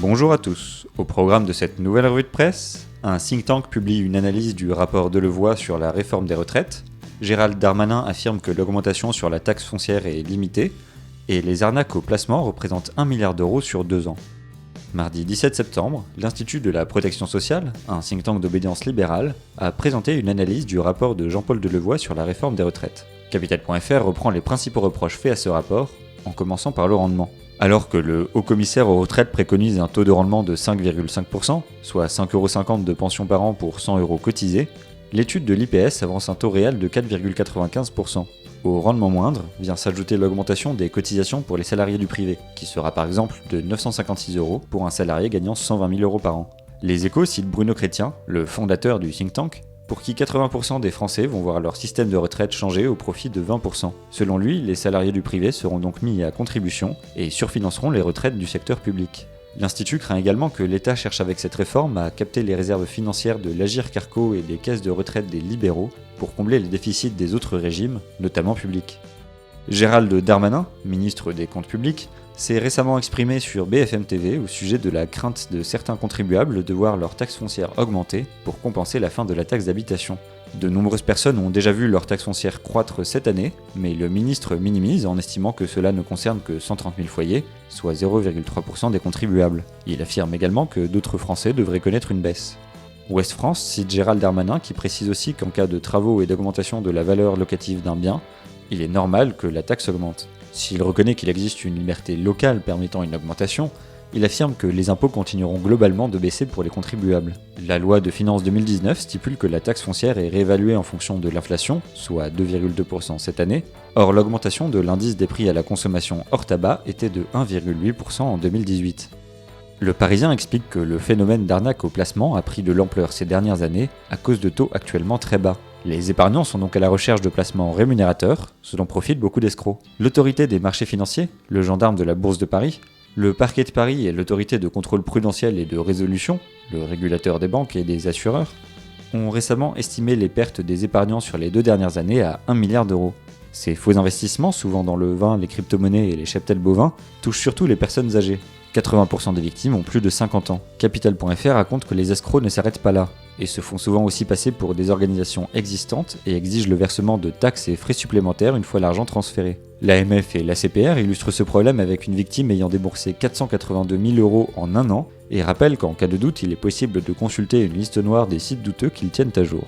Bonjour à tous. Au programme de cette nouvelle revue de presse, un think tank publie une analyse du rapport Delevoye sur la réforme des retraites, Gérald Darmanin affirme que l'augmentation sur la taxe foncière est limitée, et les arnaques au placement représentent 1 milliard d'euros sur 2 ans. Mardi 17 septembre, l'Institut de la protection sociale, un think tank d'obédience libérale, a présenté une analyse du rapport de Jean-Paul Delevoye sur la réforme des retraites. Capital.fr reprend les principaux reproches faits à ce rapport, en commençant par le rendement. Alors que le haut-commissaire aux retraites préconise un taux de rendement de 5,5%, soit 5,50 € de pension par an pour 100 € cotisés, l'étude de l'IPS avance un taux réel de 4,95%. Au rendement moindre vient s'ajouter l'augmentation des cotisations pour les salariés du privé, qui sera par exemple de 956 € pour un salarié gagnant 120 000 € par an. Les Échos citent Bruno Chrétien, le fondateur du think tank, pour qui 80% des Français vont voir leur système de retraite changer au profit de 20%. Selon lui, les salariés du privé seront donc mis à contribution et surfinanceront les retraites du secteur public. L'Institut craint également que l'État cherche avec cette réforme à capter les réserves financières de l'Agirc-Arrco et des caisses de retraite des libéraux pour combler les déficits des autres régimes, notamment publics. Gérald Darmanin, ministre des Comptes publics, s'est récemment exprimé sur BFM TV au sujet de la crainte de certains contribuables de voir leur taxe foncière augmenter pour compenser la fin de la taxe d'habitation. De nombreuses personnes ont déjà vu leur taxe foncière croître cette année, mais le ministre minimise en estimant que cela ne concerne que 130 000 foyers, soit 0,3% des contribuables. Il affirme également que d'autres Français devraient connaître une baisse. Ouest France cite Gérald Darmanin qui précise aussi qu'en cas de travaux et d'augmentation de la valeur locative d'un bien, il est normal que la taxe augmente. S'il reconnaît qu'il existe une liberté locale permettant une augmentation, il affirme que les impôts continueront globalement de baisser pour les contribuables. La loi de finances 2019 stipule que la taxe foncière est réévaluée en fonction de l'inflation, soit 2,2% cette année. Or, l'augmentation de l'indice des prix à la consommation hors tabac était de 1,8% en 2018. Le Parisien explique que le phénomène d'arnaque au placement a pris de l'ampleur ces dernières années à cause de taux actuellement très bas. Les épargnants sont donc à la recherche de placements rémunérateurs, ce dont profitent beaucoup d'escrocs. L'autorité des marchés financiers, le gendarme de la Bourse de Paris, le parquet de Paris et l'autorité de contrôle prudentiel et de résolution, le régulateur des banques et des assureurs, ont récemment estimé les pertes des épargnants sur les 2 dernières années à 1 milliard d'euros. Ces faux investissements, souvent dans le vin, les crypto-monnaies et les cheptels bovins, touchent surtout les personnes âgées. 80% des victimes ont plus de 50 ans. Capital.fr raconte que les escrocs ne s'arrêtent pas là, et se font souvent aussi passer pour des organisations existantes et exigent le versement de taxes et frais supplémentaires une fois l'argent transféré. L'AMF et l'ACPR illustrent ce problème avec une victime ayant déboursé 482 000 € en un an, et rappellent qu'en cas de doute, il est possible de consulter une liste noire des sites douteux qu'ils tiennent à jour.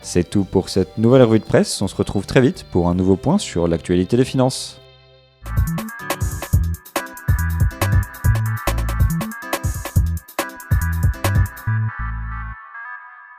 C'est tout pour cette nouvelle revue de presse, on se retrouve très vite pour un nouveau point sur l'actualité des finances.